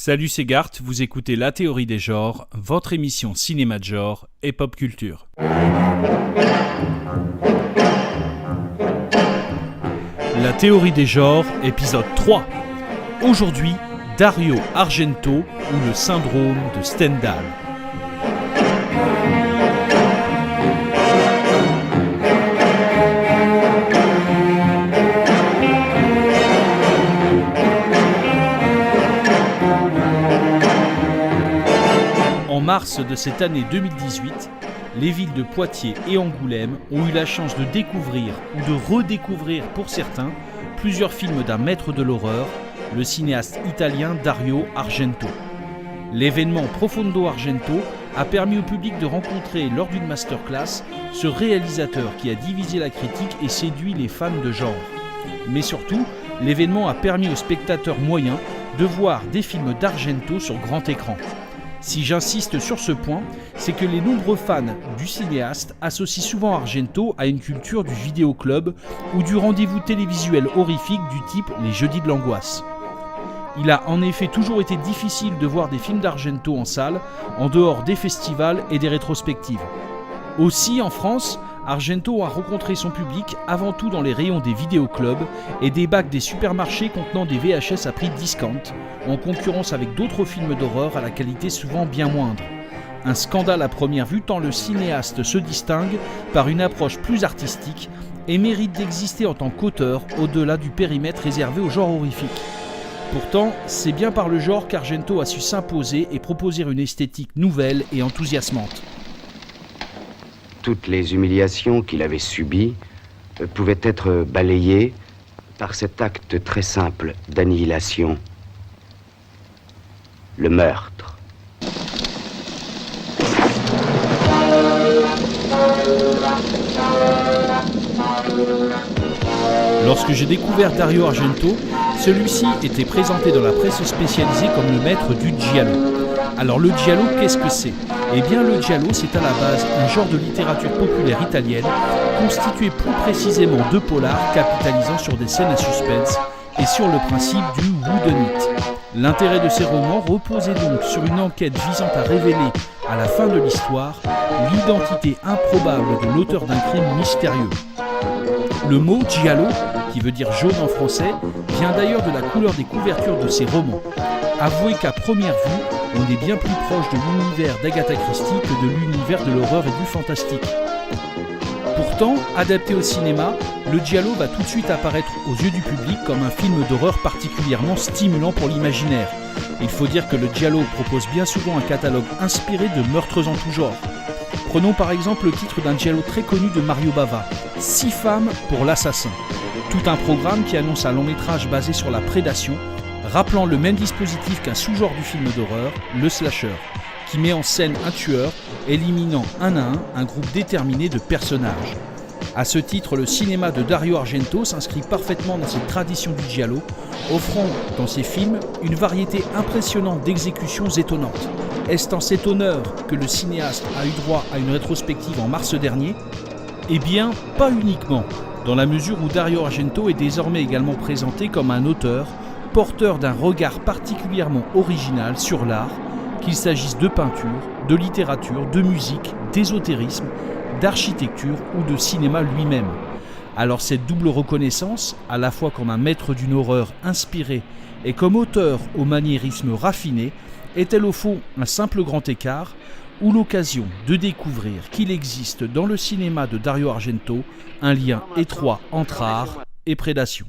Salut, c'est Gart, vous écoutez La Théorie des genres, votre émission cinéma de genre et pop culture. La Théorie des genres, épisode 3. Aujourd'hui, Dario Argento ou le syndrome de Stendhal. En mars de cette année 2018, les villes de Poitiers et Angoulême ont eu la chance de découvrir ou de redécouvrir pour certains plusieurs films d'un maître de l'horreur, le cinéaste italien Dario Argento. L'événement Profondo Argento a permis au public de rencontrer lors d'une masterclass ce réalisateur qui a divisé la critique et séduit les fans de genre. Mais surtout, l'événement a permis aux spectateurs moyens de voir des films d'Argento sur grand écran. Si j'insiste sur ce point, c'est que les nombreux fans du cinéaste associent souvent Argento à une culture du vidéoclub ou du rendez-vous télévisuel horrifique du type les jeudis de l'angoisse. Il a en effet toujours été difficile de voir des films d'Argento en salle, en dehors des festivals et des rétrospectives. Aussi, en France, Argento a rencontré son public avant tout dans les rayons des vidéoclubs et des bacs des supermarchés contenant des VHS à prix discount, en concurrence avec d'autres films d'horreur à la qualité souvent bien moindre. Un scandale à première vue tant le cinéaste se distingue par une approche plus artistique et mérite d'exister en tant qu'auteur au-delà du périmètre réservé au genre horrifique. Pourtant, c'est bien par le genre qu'Argento a su s'imposer et proposer une esthétique nouvelle et enthousiasmante. Toutes les humiliations qu'il avait subies pouvaient être balayées par cet acte très simple d'annihilation, le meurtre. Lorsque j'ai découvert Dario Argento, celui-ci était présenté dans la presse spécialisée comme le maître du giallo. Alors le giallo, qu'est-ce que c'est ? Eh bien le giallo, c'est à la base un genre de littérature populaire italienne, constitué plus précisément de polars capitalisant sur des scènes à suspense et sur le principe du whodunit. L'intérêt de ces romans reposait donc sur une enquête visant à révéler, à la fin de l'histoire, l'identité improbable de l'auteur d'un crime mystérieux. Le mot giallo, qui veut dire jaune en français, vient d'ailleurs de la couleur des couvertures de ces romans. Avouez qu'à première vue, on est bien plus proche de l'univers d'Agatha Christie que de l'univers de l'horreur et du fantastique. Pourtant, adapté au cinéma, le giallo va tout de suite apparaître aux yeux du public comme un film d'horreur particulièrement stimulant pour l'imaginaire. Il faut dire que le giallo propose bien souvent un catalogue inspiré de meurtres en tout genre. Prenons par exemple le titre d'un giallo très connu de Mario Bava, 6 femmes pour l'assassin. Tout un programme qui annonce un long métrage basé sur la prédation, rappelant le même dispositif qu'un sous-genre du film d'horreur, le slasher, qui met en scène un tueur, éliminant un à un groupe déterminé de personnages. À ce titre, le cinéma de Dario Argento s'inscrit parfaitement dans cette tradition du giallo, offrant dans ses films une variété impressionnante d'exécutions étonnantes. Est-ce en cet honneur que le cinéaste a eu droit à une rétrospective en mars dernier ? Eh bien, pas uniquement, dans la mesure où Dario Argento est désormais également présenté comme un auteur, porteur d'un regard particulièrement original sur l'art, qu'il s'agisse de peinture, de littérature, de musique, d'ésotérisme, d'architecture ou de cinéma lui-même. Alors cette double reconnaissance, à la fois comme un maître d'une horreur inspirée et comme auteur au maniérisme raffiné, est-elle au fond un simple grand écart ou l'occasion de découvrir qu'il existe dans le cinéma de Dario Argento un lien étroit entre art et prédation ?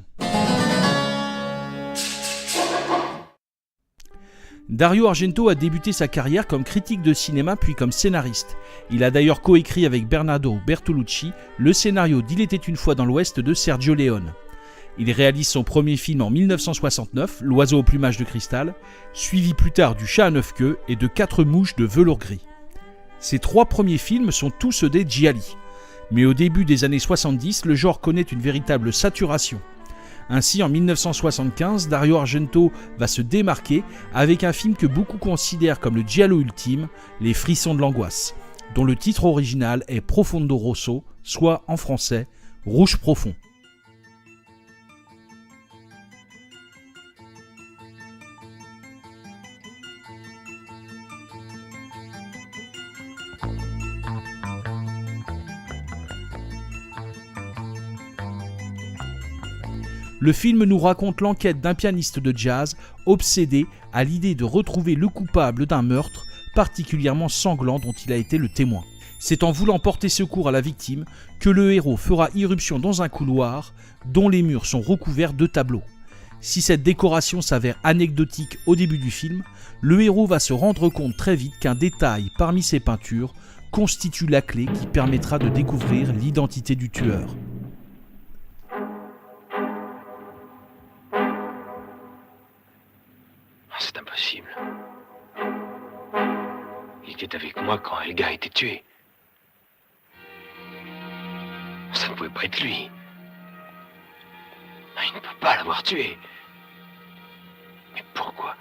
Dario Argento a débuté sa carrière comme critique de cinéma puis comme scénariste. Il a d'ailleurs coécrit avec Bernardo Bertolucci le scénario d'Il était une fois dans l'Ouest de Sergio Leone. Il réalise son premier film en 1969, L'oiseau au plumage de cristal, suivi plus tard du Chat à 9 queues et de 4 mouches de velours gris. Ces 3 premiers films sont tous des gialli. Mais au début des années 70, le genre connaît une véritable saturation. Ainsi, en 1975, Dario Argento va se démarquer avec un film que beaucoup considèrent comme le giallo ultime, Les frissons de l'angoisse, dont le titre original est Profondo Rosso, soit en français Rouge profond. Le film nous raconte l'enquête d'un pianiste de jazz obsédé à l'idée de retrouver le coupable d'un meurtre particulièrement sanglant dont il a été le témoin. C'est en voulant porter secours à la victime que le héros fera irruption dans un couloir dont les murs sont recouverts de tableaux. Si cette décoration s'avère anecdotique au début du film, le héros va se rendre compte très vite qu'un détail parmi ces peintures constitue la clé qui permettra de découvrir l'identité du tueur. C'est impossible. Il était avec moi quand Helga a été tuée. Ça ne pouvait pas être lui. Il ne peut pas l'avoir tué. Mais pourquoi ?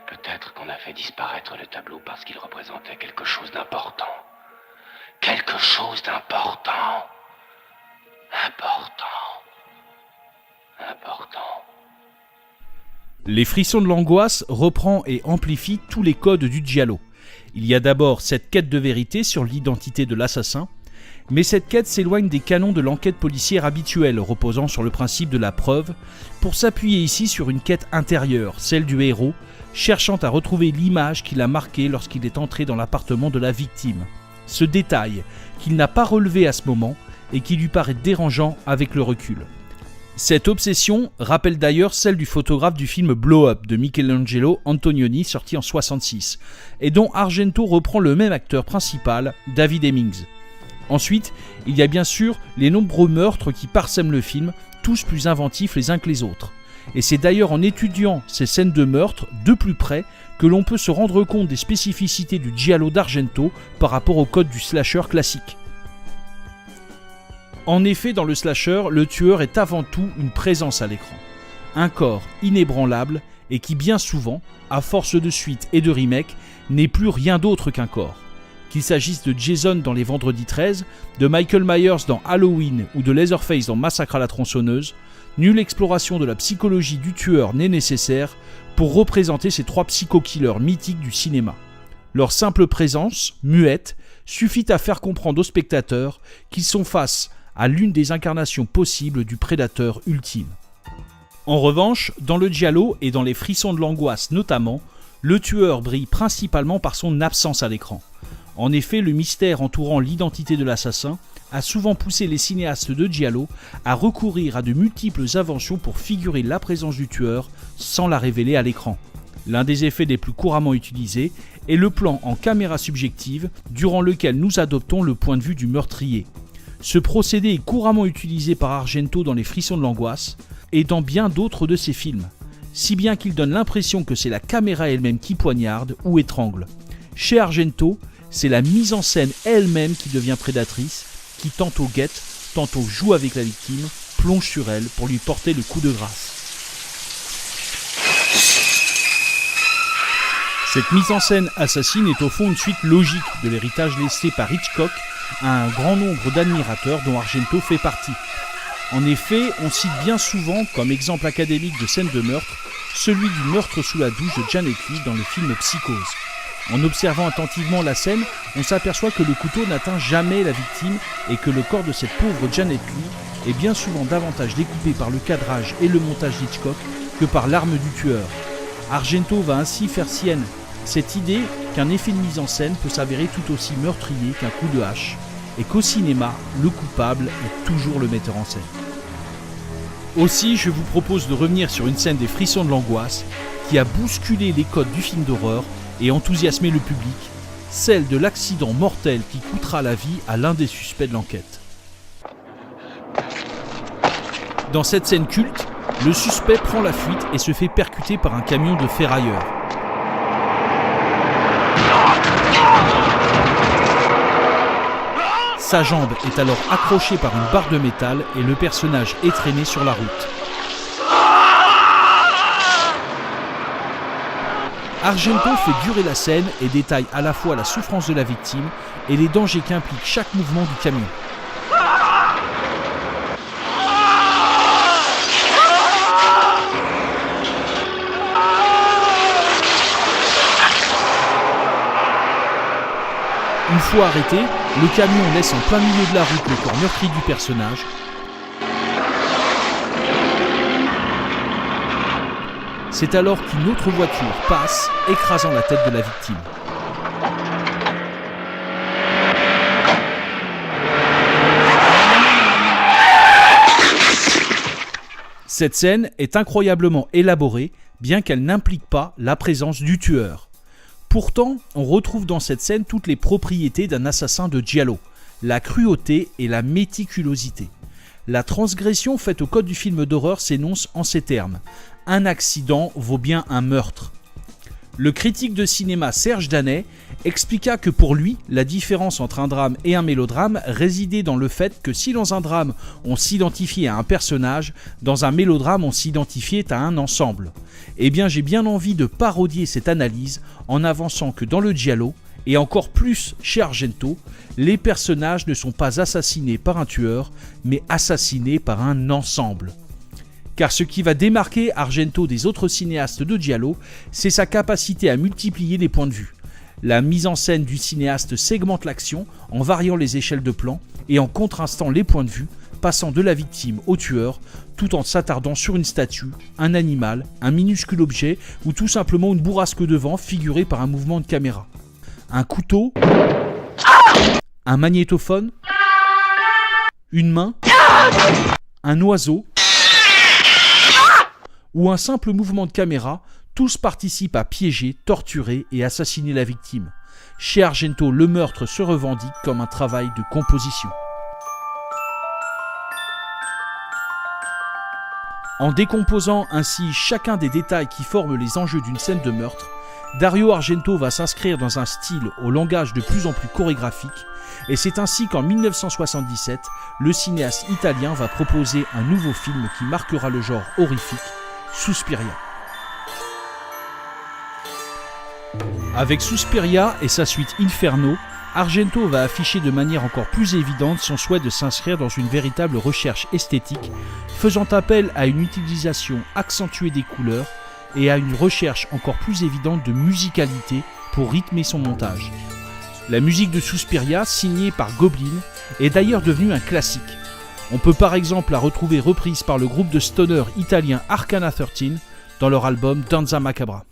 Peut-être qu'on a fait disparaître le tableau parce qu'il représentait quelque chose d'important. Quelque chose d'important. Important. Les frissons de l'angoisse reprend et amplifie tous les codes du giallo. Il y a d'abord cette quête de vérité sur l'identité de l'assassin, mais cette quête s'éloigne des canons de l'enquête policière habituelle, reposant sur le principe de la preuve, pour s'appuyer ici sur une quête intérieure, celle du héros, cherchant à retrouver l'image qu'il a marquée lorsqu'il est entré dans l'appartement de la victime. Ce détail qu'il n'a pas relevé à ce moment et qui lui paraît dérangeant avec le recul. Cette obsession rappelle d'ailleurs celle du photographe du film Blow Up de Michelangelo Antonioni sorti en 1966 et dont Argento reprend le même acteur principal, David Hemmings. Ensuite, il y a bien sûr les nombreux meurtres qui parsèment le film, tous plus inventifs les uns que les autres. Et c'est d'ailleurs en étudiant ces scènes de meurtre de plus près que l'on peut se rendre compte des spécificités du giallo d'Argento par rapport au code du slasher classique. En effet, dans le slasher, le tueur est avant tout une présence à l'écran. Un corps inébranlable et qui bien souvent, à force de suites et de remakes, n'est plus rien d'autre qu'un corps. Qu'il s'agisse de Jason dans Les Vendredis 13, de Michael Myers dans Halloween ou de Leatherface dans Massacre à la tronçonneuse, nulle exploration de la psychologie du tueur n'est nécessaire pour représenter ces trois psycho-killers mythiques du cinéma. Leur simple présence, muette, suffit à faire comprendre aux spectateurs qu'ils sont face à l'une des incarnations possibles du prédateur ultime. En revanche, dans le giallo et dans les frissons de l'angoisse notamment, le tueur brille principalement par son absence à l'écran. En effet, le mystère entourant l'identité de l'assassin a souvent poussé les cinéastes de giallo à recourir à de multiples inventions pour figurer la présence du tueur sans la révéler à l'écran. L'un des effets les plus couramment utilisés est le plan en caméra subjective durant lequel nous adoptons le point de vue du meurtrier. Ce procédé est couramment utilisé par Argento dans Les Frissons de l'angoisse et dans bien d'autres de ses films, si bien qu'il donne l'impression que c'est la caméra elle-même qui poignarde ou étrangle. Chez Argento, c'est la mise en scène elle-même qui devient prédatrice, qui tantôt guette, tantôt joue avec la victime, plonge sur elle pour lui porter le coup de grâce. Cette mise en scène assassine est au fond une suite logique de l'héritage laissé par Hitchcock à un grand nombre d'admirateurs dont Argento fait partie. En effet, on cite bien souvent comme exemple académique de scène de meurtre celui du meurtre sous la douche de Janet Leigh dans le film Psychose. En observant attentivement la scène, on s'aperçoit que le couteau n'atteint jamais la victime et que le corps de cette pauvre Janet Leigh est bien souvent davantage découpé par le cadrage et le montage d'Hitchcock que par l'arme du tueur. Argento va ainsi faire sienne cette idée qu'un effet de mise en scène peut s'avérer tout aussi meurtrier qu'un coup de hache, et qu'au cinéma, le coupable est toujours le metteur en scène. Aussi, je vous propose de revenir sur une scène des Frissons de l'angoisse qui a bousculé les codes du film d'horreur et enthousiasmé le public, celle de l'accident mortel qui coûtera la vie à l'un des suspects de l'enquête. Dans cette scène culte, le suspect prend la fuite et se fait percuter par un camion de ferrailleurs. Sa jambe est alors accrochée par une barre de métal et le personnage est traîné sur la route. Argento fait durer la scène et détaille à la fois la souffrance de la victime et les dangers qu'implique chaque mouvement du camion. Une fois arrêté, le camion laisse en plein milieu de la route le corps meurtri du personnage. C'est alors qu'une autre voiture passe, écrasant la tête de la victime. Cette scène est incroyablement élaborée, bien qu'elle n'implique pas la présence du tueur. Pourtant, on retrouve dans cette scène toutes les propriétés d'un assassin de giallo, la cruauté et la méticulosité. La transgression faite au code du film d'horreur s'énonce en ces termes : un accident vaut bien un meurtre. Le critique de cinéma Serge Danet expliqua que pour lui, la différence entre un drame et un mélodrame résidait dans le fait que si dans un drame on s'identifiait à un personnage, dans un mélodrame on s'identifiait à un ensemble. Eh bien j'ai bien envie de parodier cette analyse en avançant que dans le giallo, et encore plus chez Argento, les personnages ne sont pas assassinés par un tueur, mais assassinés par un ensemble. Car ce qui va démarquer Argento des autres cinéastes de giallo, c'est sa capacité à multiplier les points de vue. La mise en scène du cinéaste segmente l'action en variant les échelles de plan et en contrastant les points de vue, passant de la victime au tueur, tout en s'attardant sur une statue, un animal, un minuscule objet ou tout simplement une bourrasque de vent figurée par un mouvement de caméra. Un couteau, un magnétophone, une main, un oiseau ou un simple mouvement de caméra, tous participent à piéger, torturer et assassiner la victime. Chez Argento, le meurtre se revendique comme un travail de composition. En décomposant ainsi chacun des détails qui forment les enjeux d'une scène de meurtre, Dario Argento va s'inscrire dans un style au langage de plus en plus chorégraphique, et c'est ainsi qu'en 1977, le cinéaste italien va proposer un nouveau film qui marquera le genre horrifique, Suspiria. Avec Suspiria et sa suite Inferno, Argento va afficher de manière encore plus évidente son souhait de s'inscrire dans une véritable recherche esthétique, faisant appel à une utilisation accentuée des couleurs et à une recherche encore plus évidente de musicalité pour rythmer son montage. La musique de Suspiria, signée par Goblin, est d'ailleurs devenue un classique. On peut par exemple la retrouver reprise par le groupe de stoner italien Arcana 13 dans leur album Danza Macabra.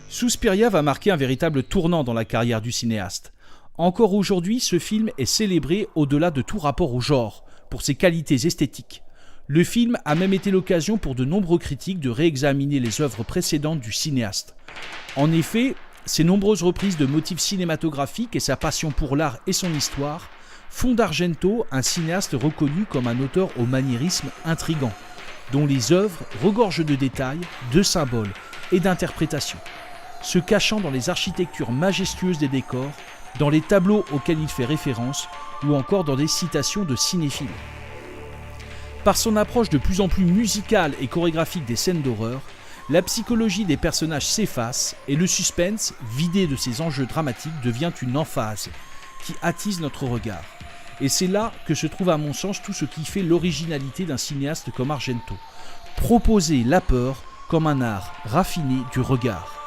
Suspiria va marquer un véritable tournant dans la carrière du cinéaste. Encore aujourd'hui, ce film est célébré au-delà de tout rapport au genre, pour ses qualités esthétiques. Le film a même été l'occasion pour de nombreux critiques de réexaminer les œuvres précédentes du cinéaste. En effet, ses nombreuses reprises de motifs cinématographiques et sa passion pour l'art et son histoire font d'Argento un cinéaste reconnu comme un auteur au maniérisme intrigant, dont les œuvres regorgent de détails, de symboles et d'interprétations, se cachant dans les architectures majestueuses des décors, dans les tableaux auxquels il fait référence ou encore dans des citations de cinéphiles. Par son approche de plus en plus musicale et chorégraphique des scènes d'horreur, la psychologie des personnages s'efface et le suspense, vidé de ses enjeux dramatiques, devient une emphase qui attise notre regard. Et c'est là que se trouve à mon sens tout ce qui fait l'originalité d'un cinéaste comme Argento. Proposer la peur comme un art raffiné du regard.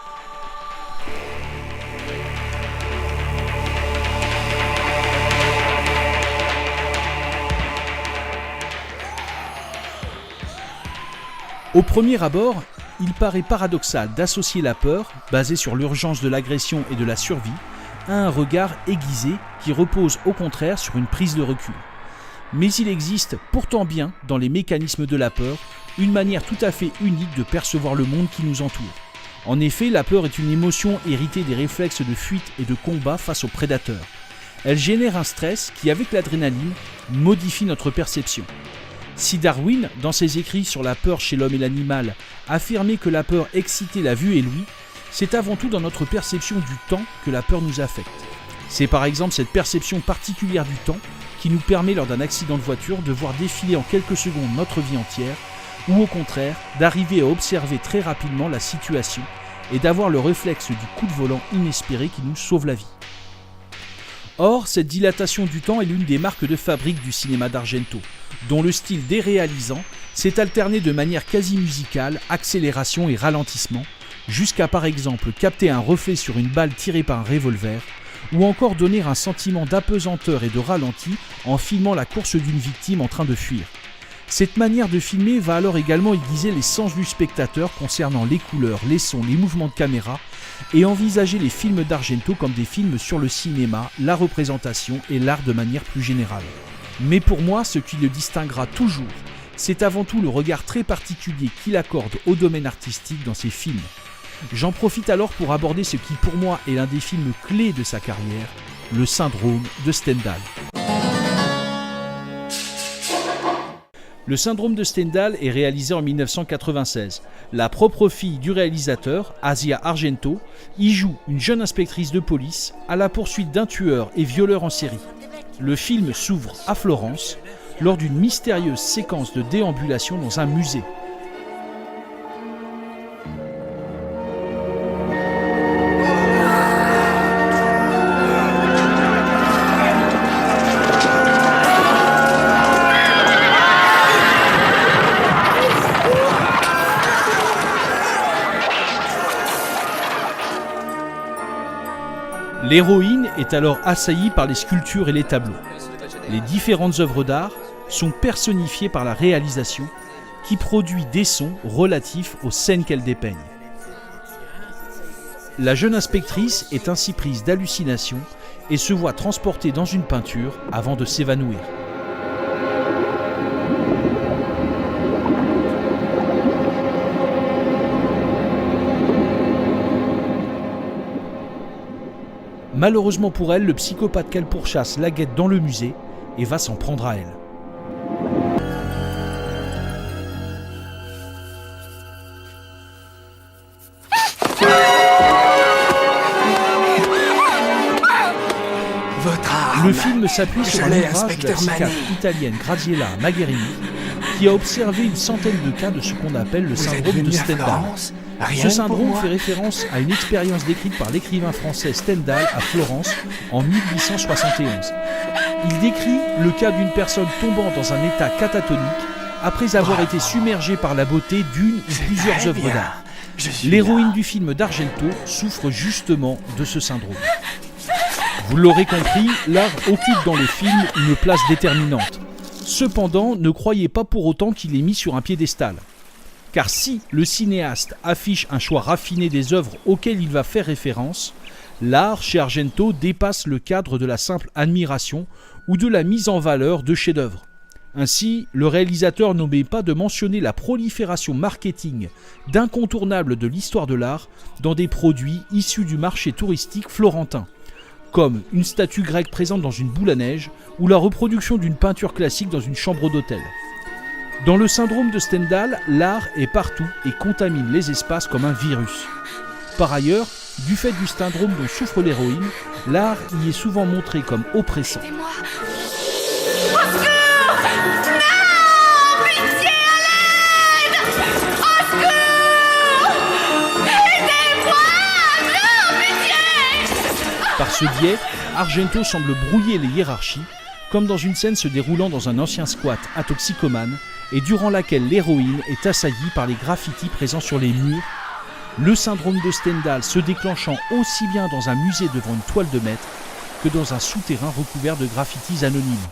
Au premier abord, il paraît paradoxal d'associer la peur, basée sur l'urgence de l'agression et de la survie, à un regard aiguisé qui repose au contraire sur une prise de recul. Mais il existe pourtant bien, dans les mécanismes de la peur, une manière tout à fait unique de percevoir le monde qui nous entoure. En effet, la peur est une émotion héritée des réflexes de fuite et de combat face aux prédateurs. Elle génère un stress qui, avec l'adrénaline, modifie notre perception. Si Darwin, dans ses écrits sur la peur chez l'homme et l'animal, affirmait que la peur excitait la vue et l'ouïe, c'est avant tout dans notre perception du temps que la peur nous affecte. C'est par exemple cette perception particulière du temps qui nous permet lors d'un accident de voiture de voir défiler en quelques secondes notre vie entière, ou au contraire d'arriver à observer très rapidement la situation et d'avoir le réflexe du coup de volant inespéré qui nous sauve la vie. Or, cette dilatation du temps est l'une des marques de fabrique du cinéma d'Argento, dont le style déréalisant s'est alterné de manière quasi musicale, accélération et ralentissement, jusqu'à par exemple capter un reflet sur une balle tirée par un revolver, ou encore donner un sentiment d'apesanteur et de ralenti en filmant la course d'une victime en train de fuir. Cette manière de filmer va alors également aiguiser les sens du spectateur concernant les couleurs, les sons, les mouvements de caméra, et envisager les films d'Argento comme des films sur le cinéma, la représentation et l'art de manière plus générale. Mais pour moi, ce qui le distinguera toujours, c'est avant tout le regard très particulier qu'il accorde au domaine artistique dans ses films. J'en profite alors pour aborder ce qui pour moi est l'un des films clés de sa carrière, le syndrome de Stendhal. Le syndrome de Stendhal est réalisé en 1996. La propre fille du réalisateur, Asia Argento, y joue une jeune inspectrice de police à la poursuite d'un tueur et violeur en série. Le film s'ouvre à Florence lors d'une mystérieuse séquence de déambulation dans un musée. L'héroïne est alors assaillie par les sculptures et les tableaux. Les différentes œuvres d'art sont personnifiées par la réalisation qui produit des sons relatifs aux scènes qu'elle dépeigne. La jeune inspectrice est ainsi prise d'hallucination et se voit transportée dans une peinture avant de s'évanouir. Malheureusement pour elle, le psychopathe qu'elle pourchasse la guette dans le musée et va s'en prendre à elle. Le film s'appuie sur un ouvrage de la psychiatre italienne Graziella Magherini qui a observé une centaine de cas de ce qu'on appelle le syndrome de Stendhal. Ce syndrome fait référence à une expérience décrite par l'écrivain français Stendhal à Florence en 1871. Il décrit le cas d'une personne tombant dans un état catatonique après avoir été submergée par la beauté d'une ou plusieurs œuvres d'art. L'héroïne du film d'Argento souffre justement de ce syndrome. Vous l'aurez compris, l'art occupe dans le film une place déterminante. Cependant, ne croyez pas pour autant qu'il est mis sur un piédestal. Car si le cinéaste affiche un choix raffiné des œuvres auxquelles il va faire référence, l'art chez Argento dépasse le cadre de la simple admiration ou de la mise en valeur de chefs-d'œuvre. Ainsi, le réalisateur n'omet pas de mentionner la prolifération marketing d'incontournables de l'histoire de l'art dans des produits issus du marché touristique florentin, comme une statue grecque présente dans une boule à neige ou la reproduction d'une peinture classique dans une chambre d'hôtel. Dans le syndrome de Stendhal, l'art est partout et contamine les espaces comme un virus. Par ailleurs, du fait du syndrome dont souffre l'héroïne, l'art y est souvent montré comme oppressant. Par ce biais, Argento semble brouiller les hiérarchies, comme dans une scène se déroulant dans un ancien squat à toxicomane et durant laquelle l'héroïne est assaillie par les graffitis présents sur les murs, le syndrome de Stendhal se déclenchant aussi bien dans un musée devant une toile de maître que dans un souterrain recouvert de graffitis anonymes.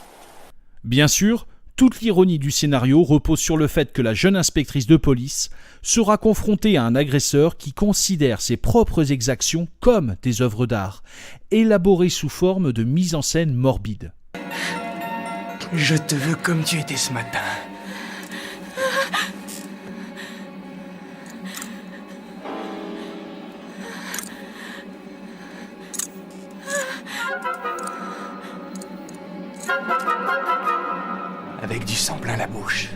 Bien sûr, toute l'ironie du scénario repose sur le fait que la jeune inspectrice de police sera confrontée à un agresseur qui considère ses propres exactions comme des œuvres d'art, élaborées sous forme de mise en scène morbide. Je te veux comme tu étais ce matin. Avec du sang plein la bouche.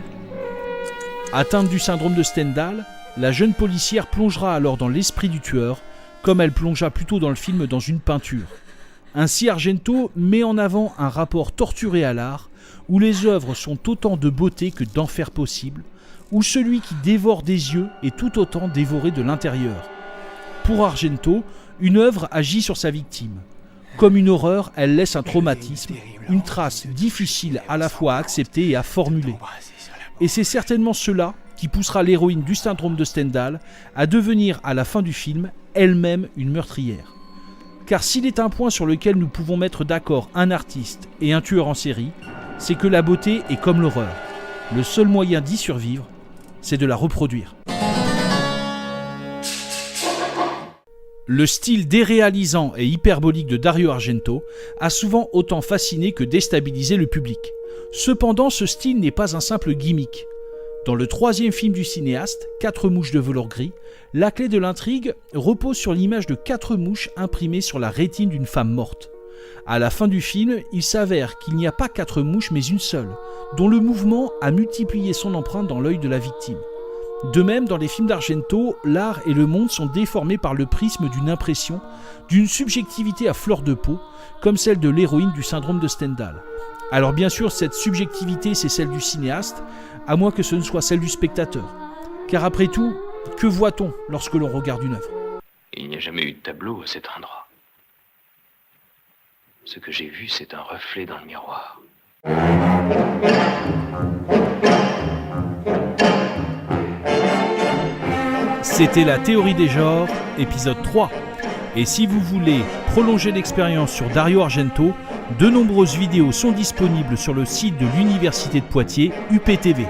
Atteinte du syndrome de Stendhal, la jeune policière plongera alors dans l'esprit du tueur, comme elle plongea plus tôt dans le film dans une peinture. Ainsi, Argento met en avant un rapport torturé à l'art, où les œuvres sont autant de beauté que d'enfer possible, où celui qui dévore des yeux est tout autant dévoré de l'intérieur. Pour Argento, une œuvre agit sur sa victime. Comme une horreur, elle laisse un traumatisme, une trace difficile à la fois à accepter et à formuler. Et c'est certainement cela qui poussera l'héroïne du syndrome de Stendhal à devenir à la fin du film elle-même une meurtrière. Car s'il est un point sur lequel nous pouvons mettre d'accord un artiste et un tueur en série, c'est que la beauté est comme l'horreur. Le seul moyen d'y survivre, c'est de la reproduire. Le style déréalisant et hyperbolique de Dario Argento a souvent autant fasciné que déstabilisé le public. Cependant, ce style n'est pas un simple gimmick. Dans le troisième film du cinéaste, 4 mouches de velours gris, la clé de l'intrigue repose sur l'image de 4 mouches imprimées sur la rétine d'une femme morte. À la fin du film, il s'avère qu'il n'y a pas 4 mouches mais une seule, dont le mouvement a multiplié son empreinte dans l'œil de la victime. De même, dans les films d'Argento, l'art et le monde sont déformés par le prisme d'une impression, d'une subjectivité à fleur de peau, comme celle de l'héroïne du syndrome de Stendhal. Alors bien sûr, cette subjectivité, c'est celle du cinéaste, à moins que ce ne soit celle du spectateur. Car après tout, que voit-on lorsque l'on regarde une œuvre ? Il n'y a jamais eu de tableau à cet endroit. Ce que j'ai vu, c'est un reflet dans le miroir. C'était la théorie des genres, épisode 3. Et si vous voulez prolonger l'expérience sur Dario Argento, de nombreuses vidéos sont disponibles sur le site de l'Université de Poitiers, UPTV.